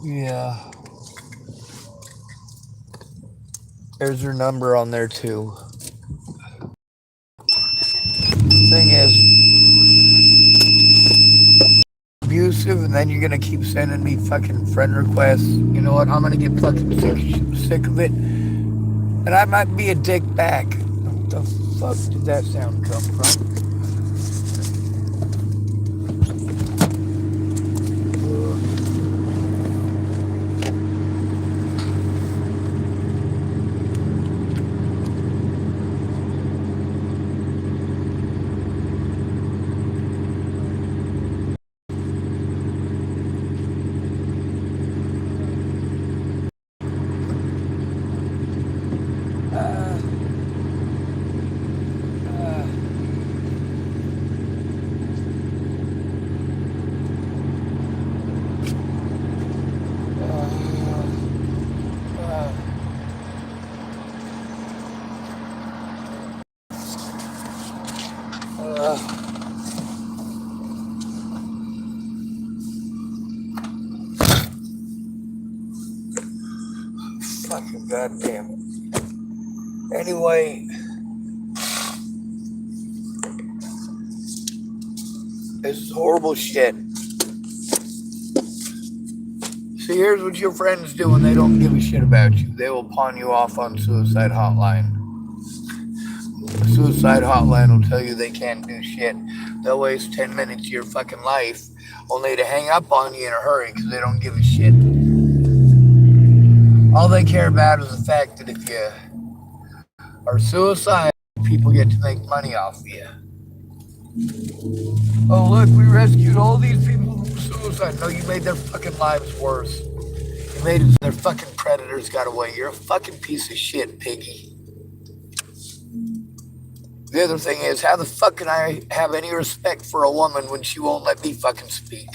Yeah. There's her number on there too. Thing is, abusive, and then you're gonna keep sending me fucking friend requests. You know what? I'm gonna get fucking sick of it, and I might be a dick back. What the fuck did that sound come from? Fucking goddamn it. Anyway, this is horrible shit. See, here's what your friends do when they don't give a shit about you. They will pawn you off on suicide hotline. The suicide hotline will tell you they can't do shit. They'll waste 10 minutes of your fucking life only to hang up on you in a hurry because they don't give a shit. All they care about is the fact that if you are suicidal, people get to make money off of you. Oh, look, we rescued all these people from suicide. No, you made their fucking lives worse. You made it so their fucking predators got away. You're a fucking piece of shit, piggy. The other thing is, how the fuck can I have any respect for a woman when she won't let me fucking speak?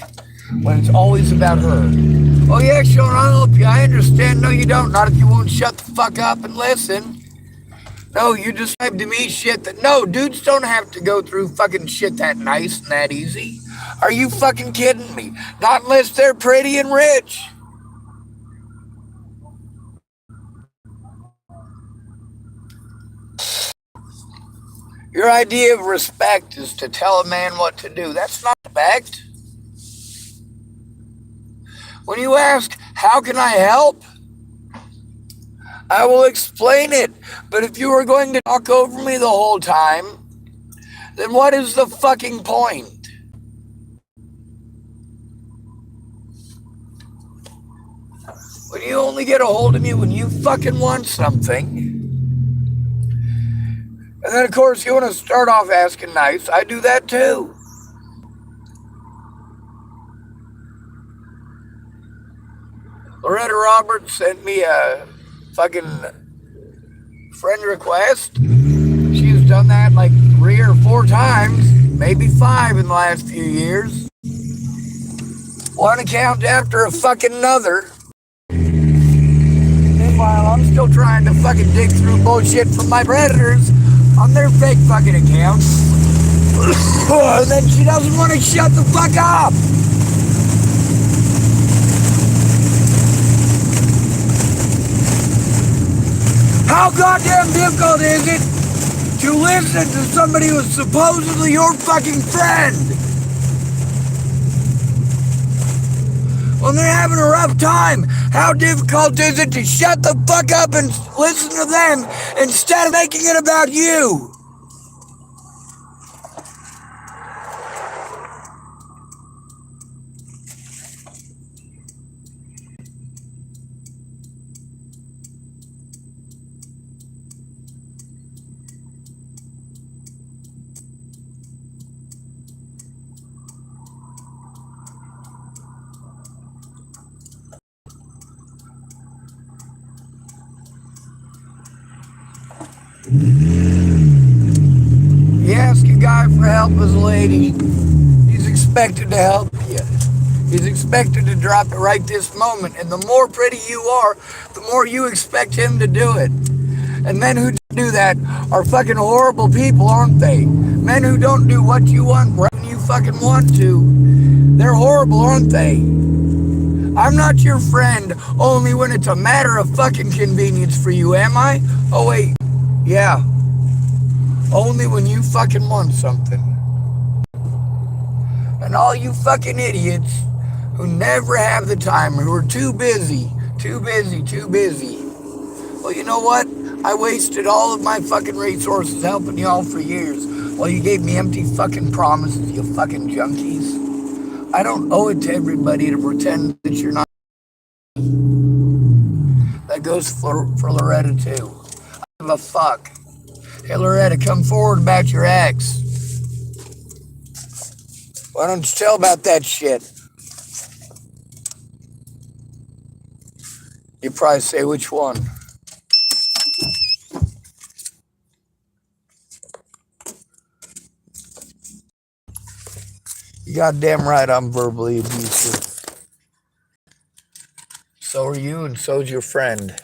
When it's always about her. Oh yeah, Sean, I'll help you. I understand. No, you don't. Not if you won't shut the fuck up and listen. No, you describe to me shit that... No, dudes don't have to go through fucking shit that nice and that easy. Are you fucking kidding me? Not unless they're pretty and rich. Your idea of respect is to tell a man what to do. That's not respect. When you ask, how can I help? I will explain it. But if you are going to talk over me the whole time, then what is the fucking point? When you only get a hold of me when you fucking want something. And then, of course, you want to start off asking nice. I do that too. Loretta Roberts sent me a fucking friend request. She's done that like 3 or 4 times, maybe 5 in the last few years. One account after a fucking another. Meanwhile, I'm still trying to fucking dig through bullshit from my predators on their fake fucking accounts. And then she doesn't want to shut the fuck up. How goddamn difficult is it to listen to somebody who's supposedly your fucking friend when they're having a rough time? How difficult is it to shut the fuck up and listen to them instead of making it about you? You ask a guy for help as a lady, he's expected to help you. He's expected to drop it right this moment. And the more pretty you are, the more you expect him to do it. And men who do that are fucking horrible people, aren't they? Men who don't do what you want when you fucking want to, they're horrible, aren't they? I'm not your friend only when it's a matter of fucking convenience for you, am I? Oh, wait. Yeah. Only when you fucking want something. And all you fucking idiots who never have the time, who are too busy, too busy, too busy. Well, you know what? I wasted all of my fucking resources helping y'all for years while you gave me empty fucking promises, you fucking junkies. I don't owe it to everybody to pretend that you're not. That goes for Loretta too. I give a fuck. Hey Loretta, come forward about your ex. Why don't you tell about that shit? You probably say which one. You goddamn right I'm verbally abusive. So are you, and so's your friend.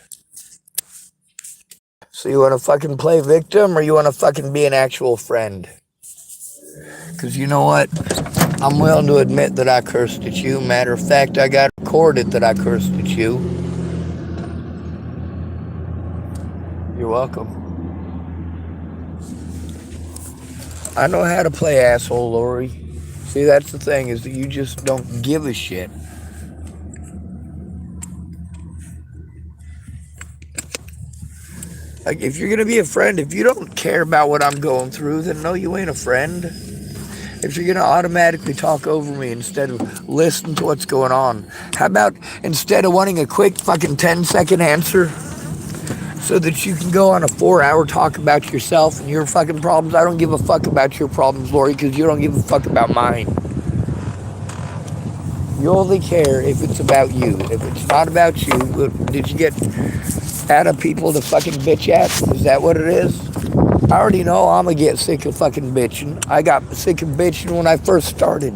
So you want to fucking play victim, or you want to fucking be an actual friend? Because you know what? I'm willing to admit that I cursed at you. Matter of fact, I got recorded that I cursed at you. You're welcome. I know how to play asshole, Lori. See, that's the thing, is that you just don't give a shit. Like, if you're going to be a friend, if you don't care about what I'm going through, then no, you ain't a friend. If you're going to automatically talk over me instead of listen to what's going on, how about instead of wanting a quick fucking 10-second answer so that you can go on a 4-hour talk about yourself and your fucking problems? I don't give a fuck about your problems, Lori, because you don't give a fuck about mine. You only care if it's about you. If it's not about you, did you get out of people to fucking bitch at? Is that what it is? I already know I'm gonna get sick of fucking bitching. I got sick of bitching when I first started.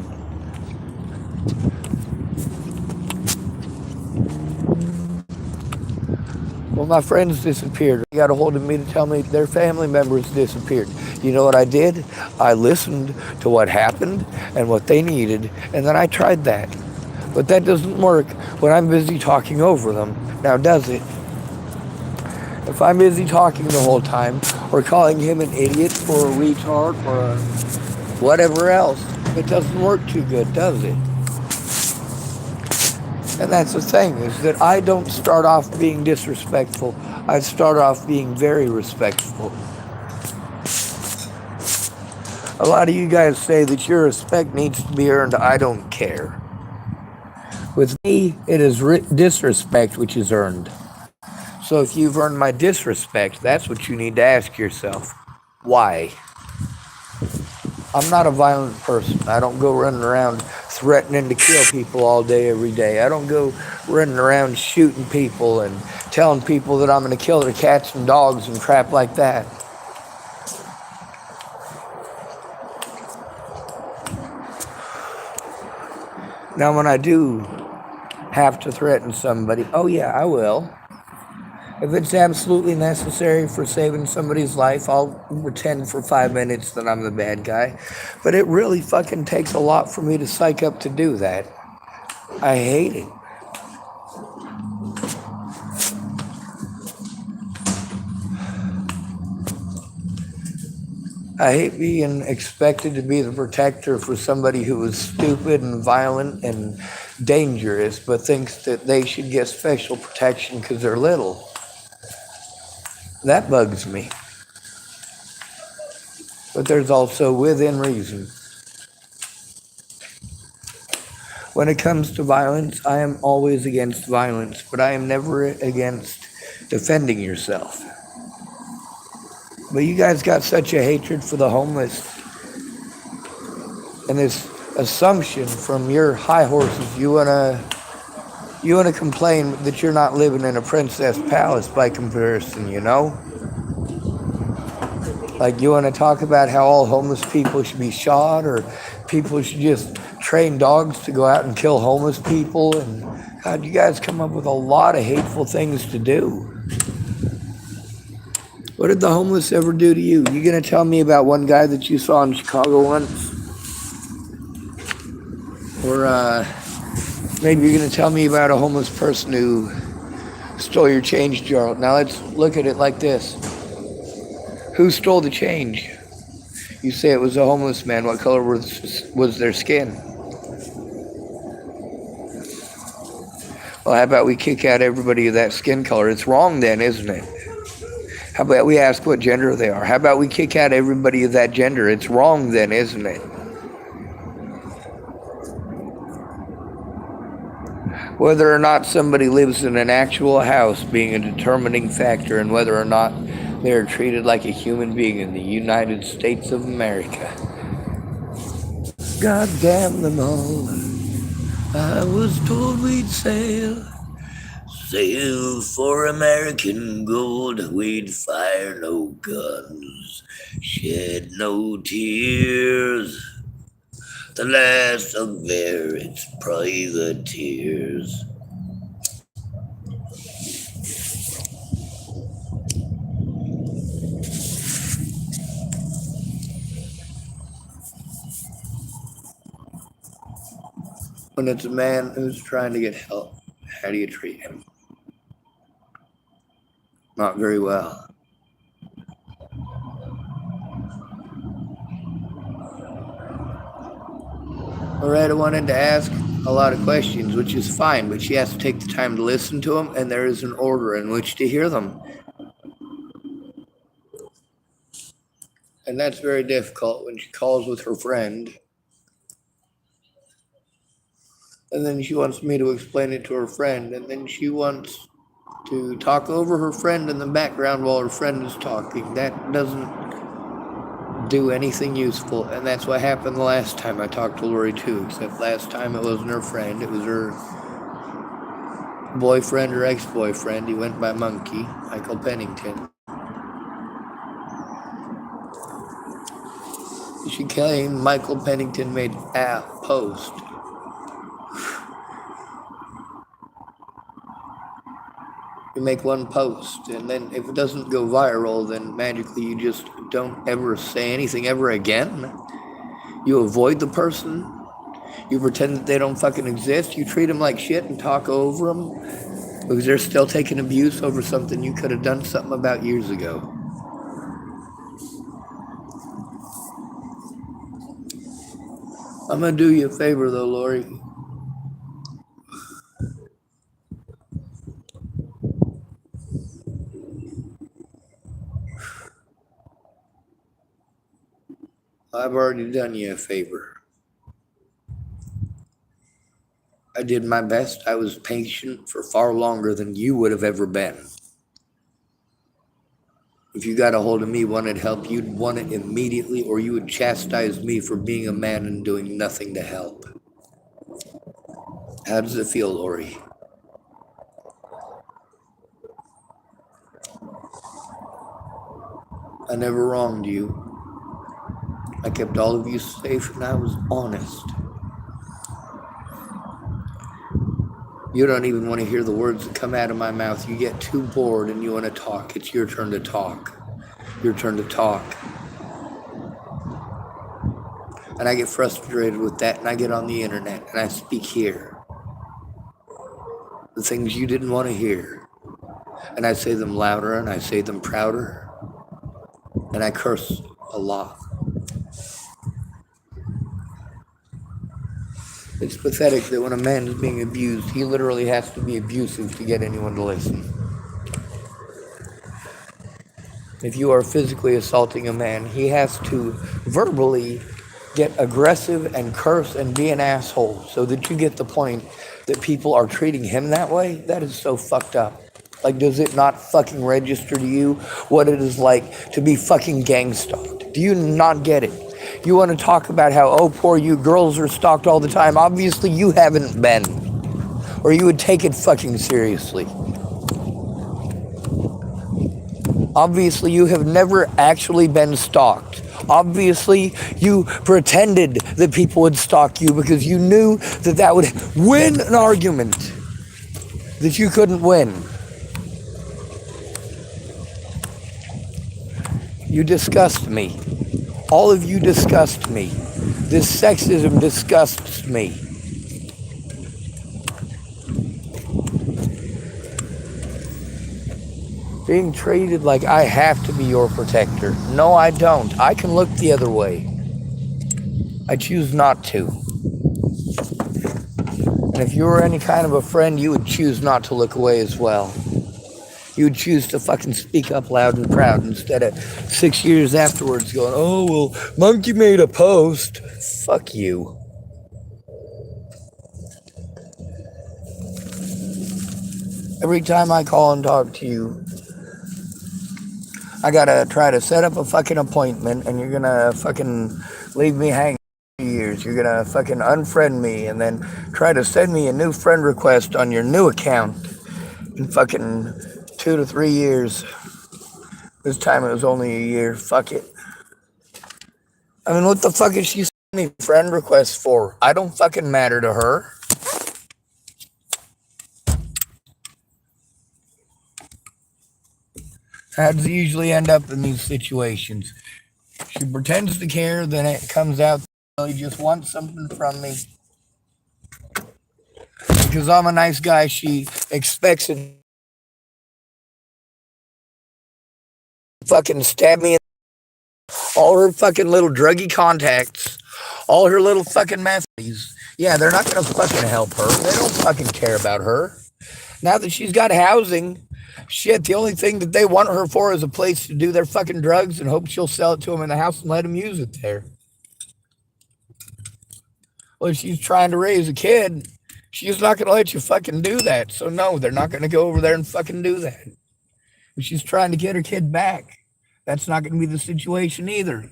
Well, my friends disappeared. They got a hold of me to tell me their family members disappeared. You know what I did? I listened to what happened and what they needed, and then I tried that. But that doesn't work when I'm busy talking over them. Now, does it? If I'm busy talking the whole time, or calling him an idiot or a retard or whatever else, it doesn't work too good, does it? And that's the thing, is that I don't start off being disrespectful. I start off being very respectful. A lot of you guys say that your respect needs to be earned. I don't care. With me, it is disrespect which is earned. So if you've earned my disrespect, that's what you need to ask yourself. Why? I'm not a violent person. I don't go running around threatening to kill people all day, every day. I don't go running around shooting people and telling people that I'm going to kill their cats and dogs and crap like that. Now, when I do have to threaten somebody, oh yeah, I will. If it's absolutely necessary for saving somebody's life, I'll pretend for 5 minutes that I'm the bad guy. But it really fucking takes a lot for me to psych up to do that. I hate it. I hate being expected to be the protector for somebody who is stupid and violent and dangerous, but thinks that they should get special protection because they're little. That bugs me. But there's also within reason. When it comes to violence, I am always against violence, but I am never against defending yourself. But you guys got such a hatred for the homeless and this assumption from your high horses, you wanna complain that you're not living in a princess palace by comparison, you know? Like, you want to talk about how all homeless people should be shot, or people should just train dogs to go out and kill homeless people. And God, you guys come up with a lot of hateful things to do. What did the homeless ever do to you? You gonna tell me about one guy that you saw in Chicago once? Or Maybe you're going to tell me about a homeless person who stole your change jar. Now let's look at it like this. Who stole the change? You say it was a homeless man. What color was their skin? Well, how about we kick out everybody of that skin color? It's wrong then, isn't it? How about we ask what gender they are? How about we kick out everybody of that gender? It's wrong then, isn't it? Whether or not somebody lives in an actual house being a determining factor in whether or not they are treated like a human being in the United States of America. God damn them all. I was told we'd sail for American gold. We'd fire no guns, shed no tears. The last of Barrett's privateers. When it's a man who's trying to get help, how do you treat him? Not very well. Loretta wanted to ask a lot of questions, which is fine, but she has to take the time to listen to them, and there is an order in which to hear them. And that's very difficult when she calls with her friend. And then she wants me to explain it to her friend, and then she wants to talk over her friend in the background while her friend is talking. That doesn't do anything useful, and that's what happened the last time I talked to Lori too, except last time it wasn't her friend, it was her boyfriend or ex-boyfriend. He went by Monkey, Michael Pennington. She claimed Michael Pennington made a post. You make one post, and then if it doesn't go viral, then magically you just don't ever say anything ever again. You avoid the person. You pretend that they don't fucking exist. You treat them like shit and talk over them because they're still taking abuse over something you could have done something about years ago. I'm gonna do you a favor though, Lori. I've already done you a favor. I did my best. I was patient for far longer than you would have ever been. If you got a hold of me, wanted help, you'd want it immediately, or you would chastise me for being a man and doing nothing to help. How does it feel, Lori? I never wronged you. I kept all of you safe and I was honest. You don't even want to hear the words that come out of my mouth. You get too bored and you want to talk. It's your turn to talk. Your turn to talk. And I get frustrated with that, and I get on the internet and I speak here. The things you didn't want to hear. And I say them louder and I say them prouder. And I curse a lot. It's pathetic that when a man is being abused, he literally has to be abusive to get anyone to listen. If you are physically assaulting a man, he has to verbally get aggressive and curse and be an asshole so that you get the point that people are treating him that way. That is so fucked up. Like, does it not fucking register to you what it is like to be fucking gang stalked? Do you not get it? You want to talk about how, oh, poor you, girls are stalked all the time. Obviously, you haven't been. Or you would take it fucking seriously. Obviously, you have never actually been stalked. Obviously, you pretended that people would stalk you because you knew that that would win an argument that you couldn't win. You disgust me. All of you disgust me. This sexism disgusts me. Being treated like I have to be your protector. No, I don't. I can look the other way. I choose not to. And if you were any kind of a friend, you would choose not to look away as well. You would choose to fucking speak up loud and proud instead of 6 years afterwards going, oh, well, Monkey made a post. Fuck you. Every time I call and talk to you, I gotta try to set up a fucking appointment, and you're gonna fucking leave me hanging for years. You're gonna fucking unfriend me and then try to send me a new friend request on your new account in fucking 2 to 3 years. This time it was only a year. Fuck it. I mean, what the fuck is she sending me friend requests for? I don't fucking matter to her. How does it usually end up in these situations? She pretends to care, then it comes out she just wants something from me. Because I'm a nice guy, she expects it. Fucking stab me in all her fucking little druggy contacts, all her little fucking messages. Yeah, they're not gonna fucking help her. They don't fucking care about her. Now that she's got housing, shit, the only thing that they want her for is a place to do their fucking drugs and hope she'll sell it to them in the house and let them use it there. Well, if she's trying to raise a kid, she's not going to let you fucking do that. So no, they're not going to go over there and fucking do that. If she's trying to get her kid back, that's not going to be the situation either.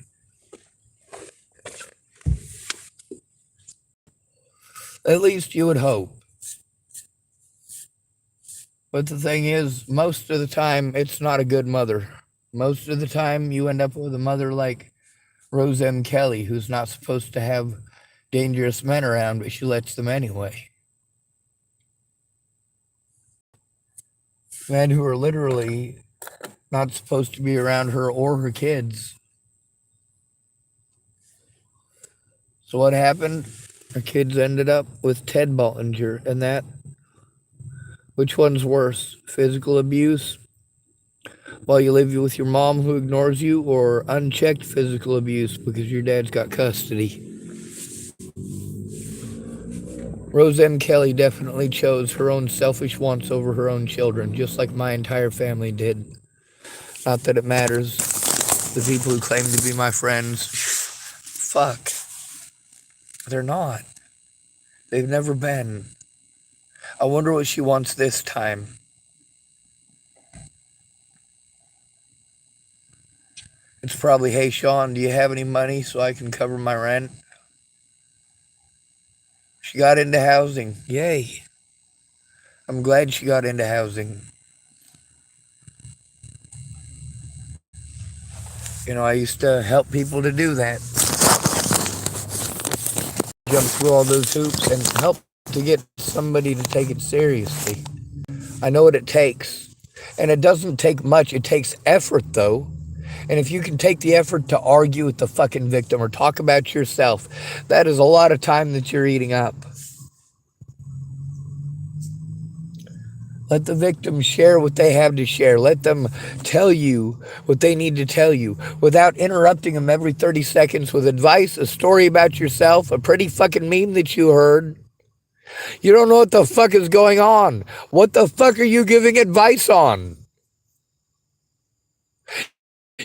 At least you would hope. But the thing is, most of the time, it's not a good mother. Most of the time, you end up with a mother like Rose M. Kelly, who's not supposed to have dangerous men around, but she lets them anyway. Men who are literally not supposed to be around her or her kids. So what happened? Her kids ended up with Ted Bollinger, and that, which one's worse? Physical abuse while you live with your mom who ignores you, or unchecked physical abuse because your dad's got custody? Rose M. Kelly definitely chose her own selfish wants over her own children, just like my entire family did. Not that it matters. The people who claim to be my friends, fuck. They're not. They've never been. I wonder what she wants this time. It's probably, hey, Sean, do you have any money so I can cover my rent? She got into housing. Yay. I'm glad she got into housing. You know, I used to help people to do that. Jump through all those hoops and help to get somebody to take it seriously. I know what it takes. And it doesn't take much. It takes effort, though. And if you can take the effort to argue with the fucking victim or talk about yourself, that is a lot of time that you're eating up. Let the victim share what they have to share. Let them tell you what they need to tell you without interrupting them every 30 seconds with advice, a story about yourself, a pretty fucking meme that you heard. You don't know what the fuck is going on. What the fuck are you giving advice on?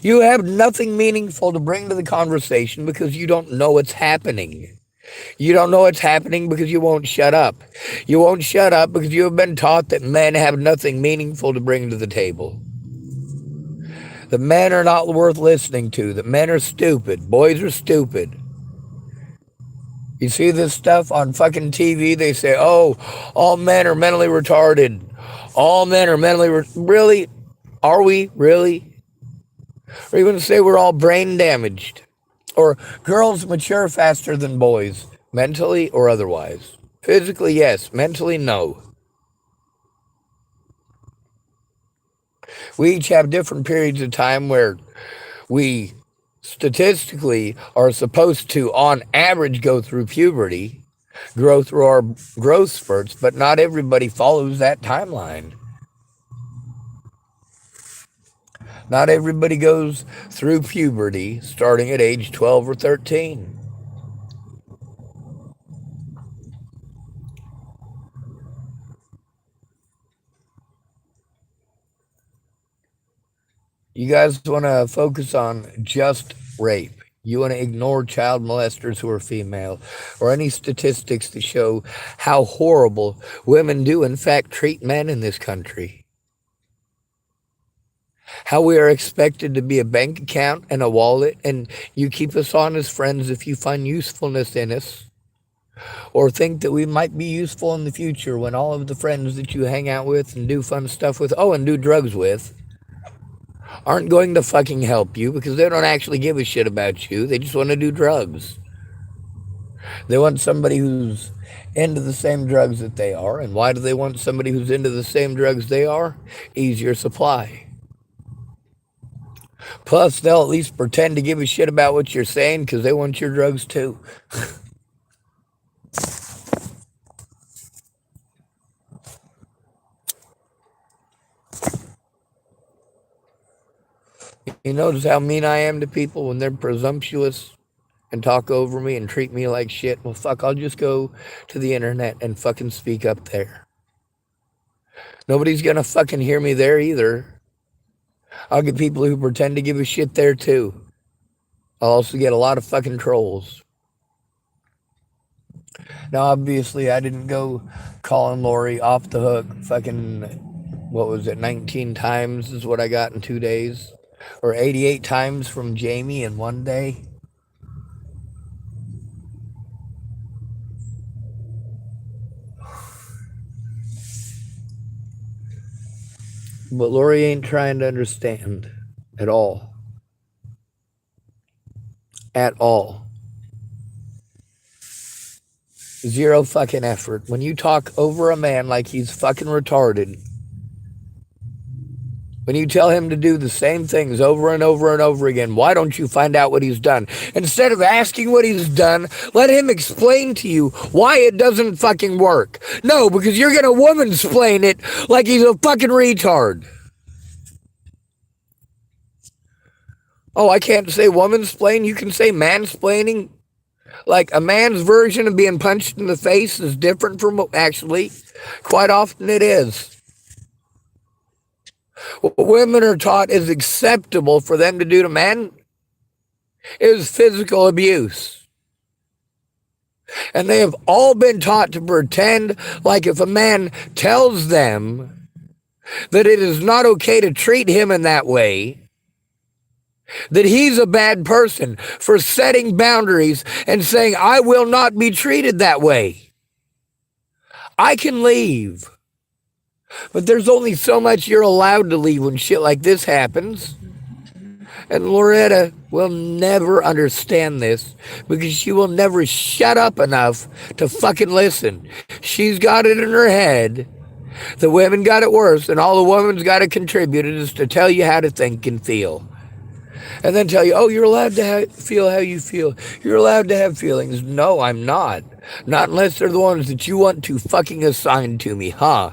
You have nothing meaningful to bring to the conversation because you don't know what's happening. You don't know what's happening because you won't shut up. You won't shut up because you have been taught that men have nothing meaningful to bring to the table. The men are not worth listening to. The men are stupid. Boys are stupid. You see this stuff on fucking TV? They say, oh, all men are mentally retarded. All men are mentally really? Are we? Really? Or you want to say we're all brain damaged? Or girls mature faster than boys, mentally or otherwise. Physically, yes. Mentally, no. We each have different periods of time where we statistically are supposed to, on average, go through puberty, grow through our growth spurts, but not everybody follows that timeline. Not everybody goes through puberty starting at age 12 or 13. You guys want to focus on just rape. You want to ignore child molesters who are female or any statistics to show how horrible women do, in fact, treat men in this country. How we are expected to be a bank account and a wallet, and you keep us on as friends if you find usefulness in us or think that we might be useful in the future when all of the friends that you hang out with and do fun stuff with, oh, and do drugs with, aren't going to fucking help you because they don't actually give a shit about you. They just want to do drugs. They want somebody who's into the same drugs that they are. And why do they want somebody who's into the same drugs they are? Easier supply. Plus, they'll at least pretend to give a shit about what you're saying because they want your drugs too. You notice how mean I am to people when they're presumptuous and talk over me and treat me like shit? Well, fuck, I'll just go to the internet and fucking speak up there. Nobody's gonna fucking hear me there either. I'll get people who pretend to give a shit there too. I'll also get a lot of fucking trolls. Now, obviously, I didn't go calling Lori off the hook fucking, what was it, 19 times is what I got in 2 days. Or 88 times from Jamie in 1 day. But Lori ain't trying to understand at all. At all. Zero fucking effort. When you talk over a man like he's fucking retarded, when you tell him to do the same things over and over and over again, why don't you find out what he's done? Instead of asking what he's done, let him explain to you why it doesn't fucking work. No, because you're gonna woman-splain it like he's a fucking retard. Oh, I can't say woman-splain, you can say mansplaining. Like a man's version of being punched in the face is different from, actually, quite often it is. What women are taught is acceptable for them to do to men is physical abuse. And they have all been taught to pretend like if a man tells them that it is not okay to treat him in that way, that he's a bad person for setting boundaries and saying, I will not be treated that way. I can leave. But there's only so much you're allowed to leave when shit like this happens. And Loretta will never understand this because she will never shut up enough to fucking listen. She's got it in her head. The women got it worse, and all the women's got to contribute is to tell you how to think and feel. And then tell you, oh, you're allowed to feel how you feel. You're allowed to have feelings. No, I'm not. Not unless they're the ones that you want to fucking assign to me, huh?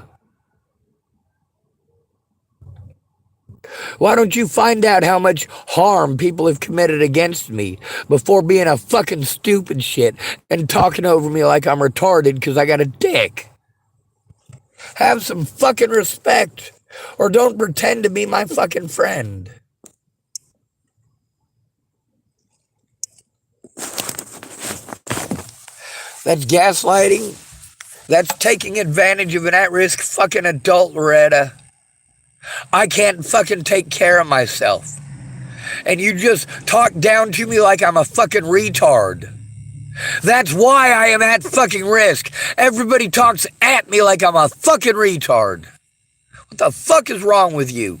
Why don't you find out how much harm people have committed against me before being a fucking stupid shit and talking over me like I'm retarded because I got a dick? Have some fucking respect or don't pretend to be my fucking friend. That's gaslighting. That's taking advantage of an at-risk fucking adult, Loretta. I can't fucking take care of myself. And you just talk down to me like I'm a fucking retard. That's why I am at fucking risk. Everybody talks at me like I'm a fucking retard. What the fuck is wrong with you?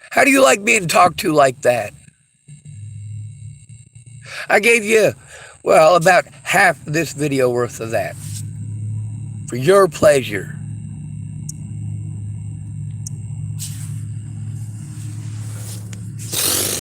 How do you like being talked to like that? I gave you, well, about half this video worth of that. For your pleasure.